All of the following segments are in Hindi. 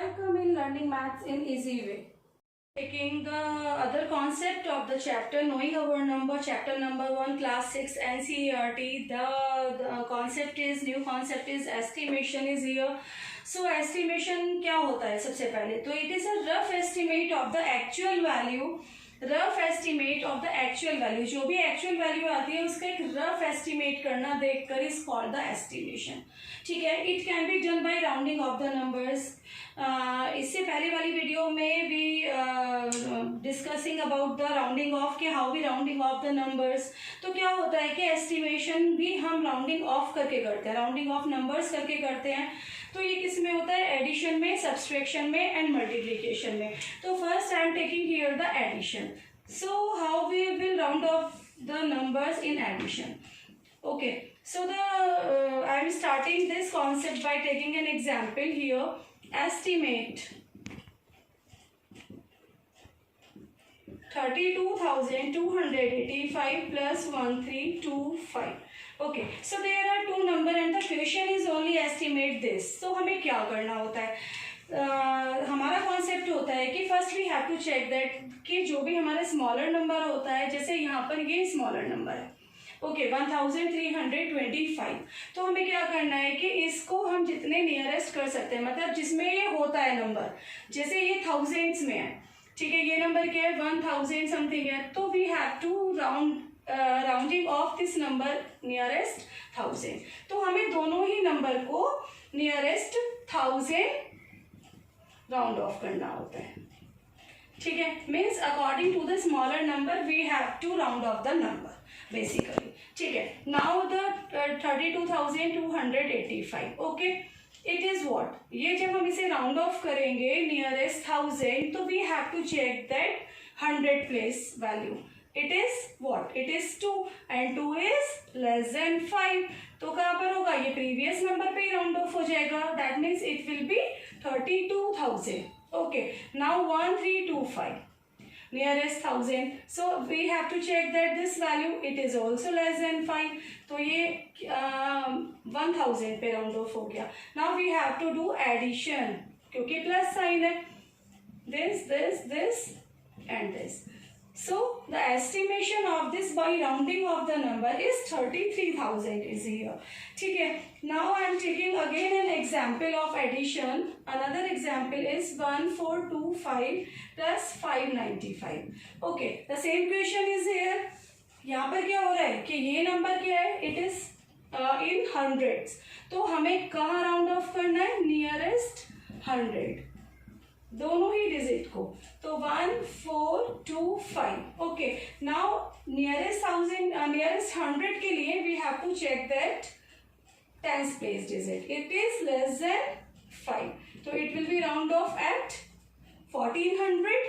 Welcome in learning maths in easy way. Taking the other concept of the chapter, knowing a word number, chapter number 1, class 6 NCERT. The concept is, new concept is estimation is here. So estimation क्या होता है? सबसे पहले तो it is a rough estimate of the actual value. Rough estimate of the actual value, जो भी एक्चुअल वैल्यू आती है उसका एक रफ एस्टिमेट करना देखकर इज कॉल्ड द एस्टिमेशन. ठीक है, it can be done by rounding off the numbers. इससे पहले वाली वीडियो में भी discussing about the rounding off के how we rounding off the numbers. तो क्या होता है कि एस्टिमेशन भी हम राउंडिंग ऑफ करके करते हैं, राउंडिंग ऑफ नंबर्स करके करते हैं. तो ये किस में होता है? एडिशन में, सब्सट्रैक्शन में एंड मल्टीप्लिकेशन में. तो first I am taking here the addition. So how we will round off the numbers in addition. Okay, so I am starting this concept by taking an example here. Estimate 32,285 plus 1325. Okay, so there are two number and the question is only estimate this. So हमें क्या करना होता है? हमारा कॉन्सेप्ट होता है कि first we have to check that कि जो भी हमारा स्मॉलर नंबर होता है, जैसे यहाँ पर ये स्मॉलर नंबर है. ओके 1325. तो हमें क्या करना है कि इसको हम जितने नियरेस्ट कर सकते हैं, मतलब जिसमें ये होता है नंबर, जैसे ये थाउजेंड्स में है. ठीक है, ये नंबर क्या है? 1000 समथिंग है. तो we have to rounding off this number nearest 1000. तो हमें दोनों ही नंबर को नियरेस्ट 1000 राउंड ऑफ करना होता है. ठीक है, means according to the smaller number we have to round off the number basically. ठीक है, now the 32,285. Okay, it is what? ये जब हम इसे राउंड ऑफ करेंगे नियरेस्ट 1000, तो we have to check that 100 place value. It is what? It is 2 and 2 is less than 5. तो कहाँ पर होगा? ये प्रीवियस नंबर पे ही राउंड ऑफ हो जाएगा. That means it will B 32,000. Okay, now 1325 nearest 1000. So we have to check that this value it is also less than 5. तो ये 1000 पे राउंड ऑफ हो गया. Now we have to do addition क्योंकि प्लस साइन है. This and this. So the estimation of this by rounding of the number is 33,000 is here. ठीक है, now I am taking again an example of addition. Another example is 1425 plus 595. Okay, the same question is here. यहाँ पर क्या हो रहा है कि ये नंबर क्या है? It is in hundreds. तो हमें कहाँ राउंड ऑफ करना है? नियरेस्ट 100, दोनों ही डिजिट को. तो 1425. ओके, नाउ नियरेस्ट 100 के लिए we have to check that tens place digit. It is less than 5. तो it will be round off at 1400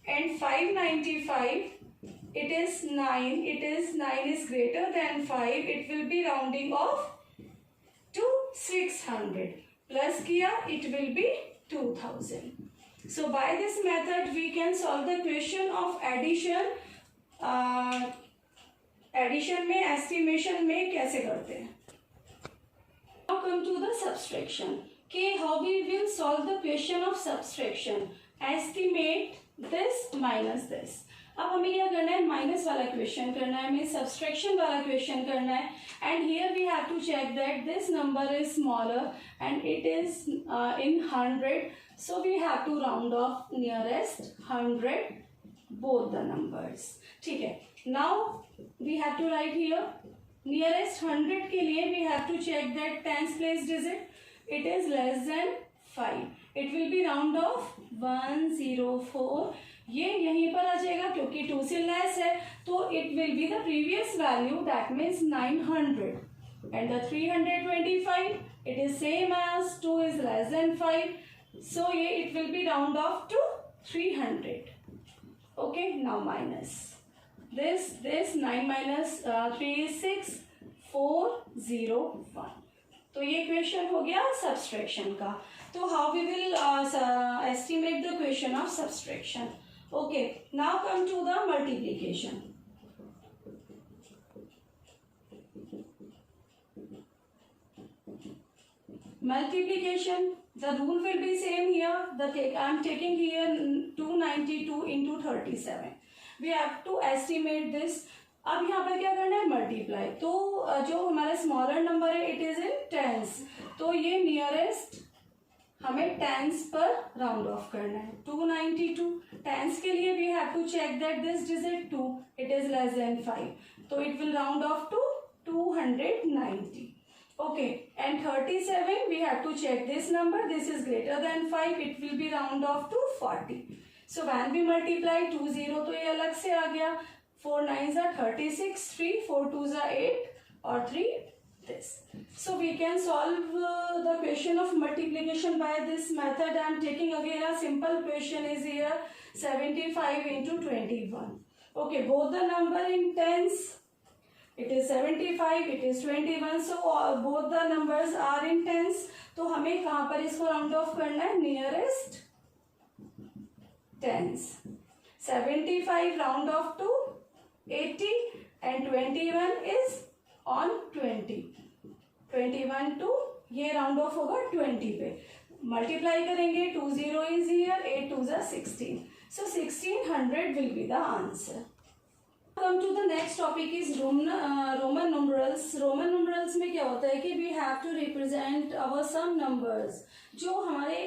and 595. It is 9. Nine is greater than 5. It will be rounding off to 600. Plus किया, it will be 2000. So by this method we can solve the question of addition. Addition में, estimation में कैसे करते हैं. Now come to the subtraction. Okay, how we will solve the question of subtraction. Estimate this minus this. अब हमें क्या करना है? माइनस वाला क्वेश्चन करना है, हमें सब्सट्रैक्शन वाला क्वेश्चन करना है. And here we have to check that this number is smaller and it is in 100. So we have to round off nearest 100 both the numbers. ठीक है, now we have to write here nearest 100 के लिए we have to check that tens place digit. It is less than 5. It will be round off 104. ये यहीं पर आ जाएगा क्योंकि 2 से लेस है. तो it will be the previous value, that means 900. And the 325 it is same as 2 is less than 5. So ये it will be round off to 300. Okay, now minus this 9 minus 3 is 6, 4, 0, 1. तो ये क्वेश्चन हो गया सब्सट्रैक्शन का. तो how we will estimate the question of subtraction. Okay, now come to the multiplication. Multiplication, the rule will be same here. I'm taking here 292 into 37. We have to estimate this. अब यहाँ पर क्या करना है, मल्टीप्लाई. तो जो हमारा स्मॉलर नंबर है इट इज इन टेंस, तो ये नियरेस्ट हमें टेंस पर राउंड ऑफ करना है. 292 टेंस के लिए we have to check that this digit 2 it is less than 5, तो it will round off to 290. Okay, and 37 we have to check this number, this is greater than 5, it will be round off to 40. So when we multiply 2 0 तो ये अलग से आ गया, 4 9s are 36, 3 4 2s are 8 और 3 this. So we can solve the question of multiplication by this method. I am taking again a simple question is here 75 into 21. Okay, both the number in tens. It is 75, it is 21, so both the numbers are in tens. तो हमें कहाँ पर इसको राउंड ऑफ करना है, nearest tens. 75 round off to 80 and 21 is on 20. 21 to ये राउंड ऑफ होगा 20 पे. मल्टीप्लाई करेंगे 2 0 is here, 8 2s are 16. So 1600 will be the answer. Come to the next topic is Roman numerals. Roman numerals में क्या होता है कि we have to represent our some numbers. जो हमारे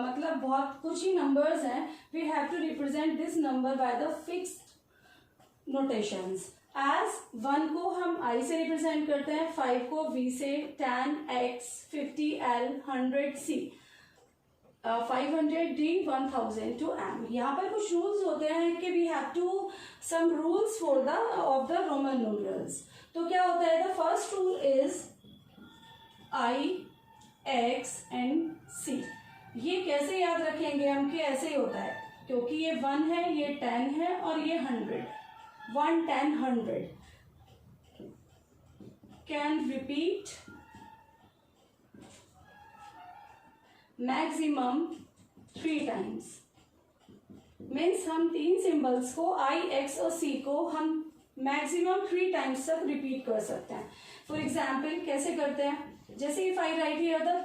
मतलब बहुत कुछ ही numbers हैं, we have to represent this number by the fixed notations. As 1 को हम I से represent करते हैं, 5 को V से, 10 X, 50 L, 100 C, 500 D, 1000 to M. यहाँ पर कुछ रूल्स होते हैं कि we have to some rules for the of the Roman numerals. तो क्या होता है, the first rule is I, X and C. ये कैसे याद रखेंगे हम कि ऐसे ही होता है, क्योंकि ये 1 है, ये 10 है और ये 100. 1 10 100 can repeat maximum 3 times. Means हम 3 सिंबल्स को I, X और C को हम मैक्सिमम 3 times तक रिपीट कर सकते हैं. फॉर एग्जाम्पल कैसे करते हैं, जैसे if I right here the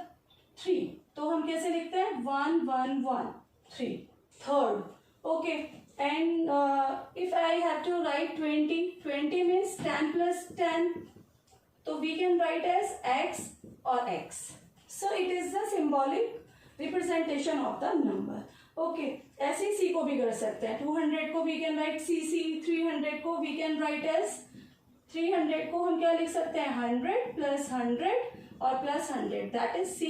3 तो हम कैसे लिखते हैं, 1 1 1 3 third. Okay, and if I have to write 20 means 10 plus 10, तो we can write as X और X. So it is the symbolic representation of the number. Okay, ऐसे ही C को भी कर सकते हैं. 200 को we can write CC, 300 को we can write as 300 को हम क्या लिख सकते हैं, 100 plus 100 और plus 100 that is C.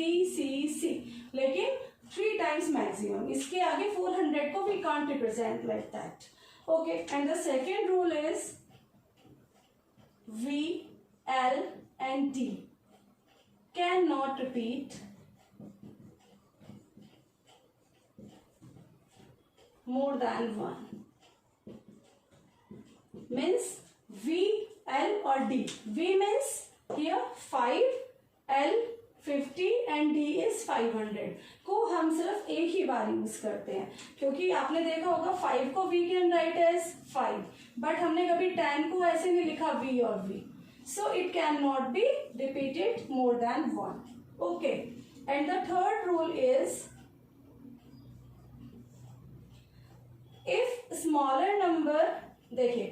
लेकिन 3 times maximum. इसके आगे 400 को we can't represent like that. Okay, and the second rule is V, L and D cannot repeat more than 1. Means V, L or D. V means here 5, L 50 and D is 500 को हम सिर्फ एक ही बार यूज करते हैं, क्योंकि आपने देखा होगा 5 को we can write as 5, but हमने कभी 10 को ऐसे नहीं लिखा V और V. So it cannot be repeated more than 1. Okay, and the third rule is if smaller number, देखिए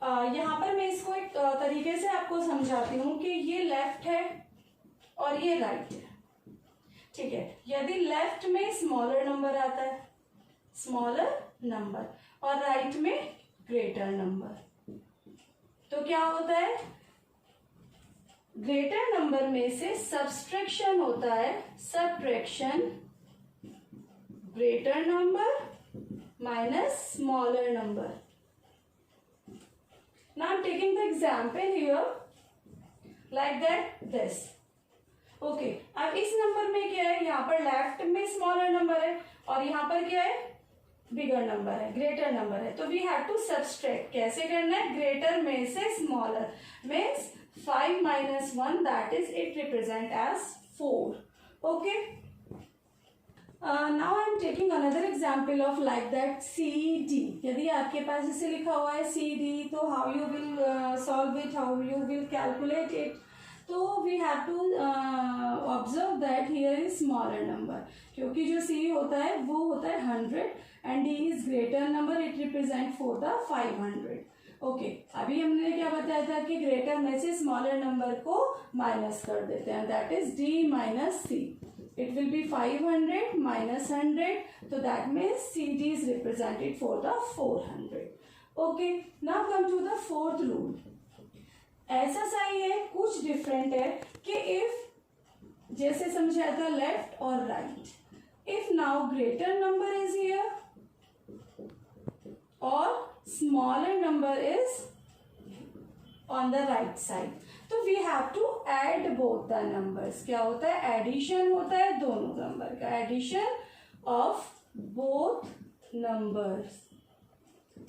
यहाँ पर मैं इसको एक तरीके से आपको समझाती हूँ कि ये लेफ्ट है और ये राइट है. ठीक है, यदि लेफ्ट में स्मॉलर नंबर आता है, स्मॉलर नंबर, और राइट में ग्रेटर नंबर, तो क्या होता है, ग्रेटर नंबर में से सब्सट्रैक्शन होता है, subtraction greater number minus smaller number. Now I'm taking the example here like that this. Okay, अब इस नंबर में क्या है, यहाँ पर लेफ्ट में स्मॉलर नंबर है और यहाँ पर क्या है, बिगर नंबर है, ग्रेटर नंबर है. तो वी हैव टू सब्सट्रैक्ट. कैसे करना है, ग्रेटर में से smaller means 5 minus 1 that is it represent as 4. Okay. Now I am taking another example of like that CD. यदि आपके पास इसे लिखा हुआ है CD, तो how you will solve it, how you will calculate it. तो we have to observe that here is smaller number, क्योंकि जो C होता है वो होता है 100 and D is greater number, it represent for the 500. Okay, अभी हमने क्या बताया था कि ग्रेटर में से स्मॉलर नंबर को माइनस कर देते हैं, that is D minus C. It will be 500 minus 100, so that means CD is represented for the 400. Okay, now come to the fourth rule. ऐसा सही है, कुछ डिफरेंट है कि if जैसे समझाया था लेफ्ट और right, if now greater number is here or smaller number is on the right side, तो we have to add both the numbers. क्या होता है? एडिशन होता है दोनों नंबर का, एडिशन ऑफ बोथ नंबर्स.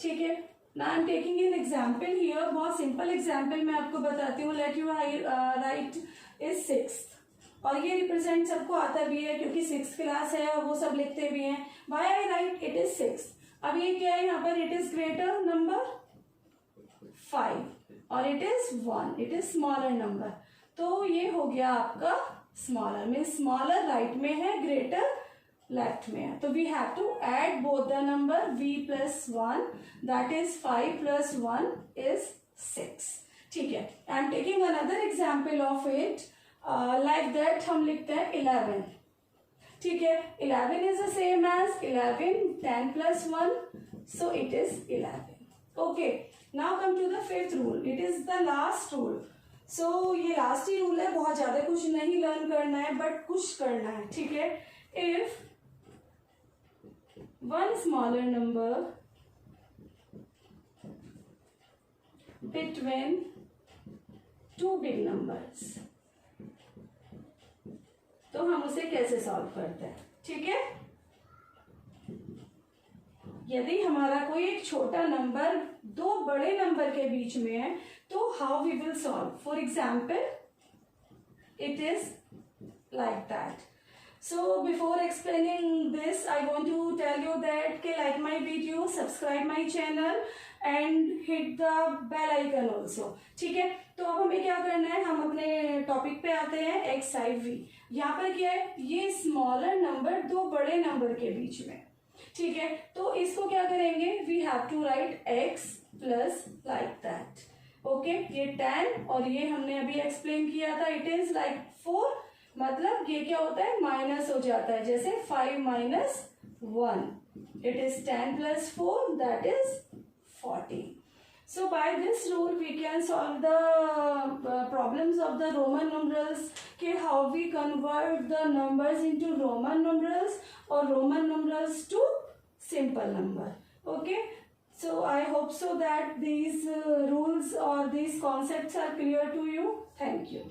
ठीक है, now I am taking an example here. बहुत सिंपल एग्जांपल मैं आपको बताती हूँ. Let you right is 6th और ये रिप्रेजेंट सबको आता भी है क्योंकि 6th क्लास है और वो सब लिखते भी हैं. Why I right it is 6th. अब ये क्या है यहाँ पर? इट इज ग्रेटर नंबर 5 और it is 1, it is smaller number. तो ये हो गया आपका स्मॉलर में, स्मॉलर राइट में है, ग्रेटर लेफ्ट में है. तो we have to add both the number v plus 1, that is 5 plus 1 is 6. ठीक है, I am taking another example of it. Like that हम लिखते हैं 11. ठीक है, 11 is the same as 11, 10 plus 1, so it is 11. Okay, now come to the fifth rule. It is the last rule. So ये लास्ट ही रूल है, बहुत ज्यादा कुछ नहीं लर्न करना है बट कुछ करना है. ठीक है, if one smaller number between two big numbers, तो हम उसे कैसे सॉल्व करते हैं? ठीक है, यदि हमारा कोई एक छोटा नंबर दो बड़े नंबर के बीच में है तो how we will solve. For example it is like that. So before explaining this I want to tell you that के like my video, subscribe my channel and hit the bell icon also. ठीक है, तो अब हमें क्या करना है, हम अपने टॉपिक पे आते हैं. XIV यहाँ पर क्या है? ये स्मॉलर नंबर दो बड़े नंबर के बीच में. ठीक है, तो इसको क्या करेंगे? We have to write x plus like that. Okay, ये 10 और ये हमने अभी एक्सप्लेन किया था, इट इज लाइक 4. मतलब ये क्या होता है? माइनस हो जाता है, जैसे 5 minus 1, it is 10 plus 4, that is 40. So by this rule we can solve the problems of the Roman numerals. Okay, how we convert the numbers into Roman numerals or Roman numerals to simple number. Okay, so I hope so that these rules or these concepts are clear to you. Thank you.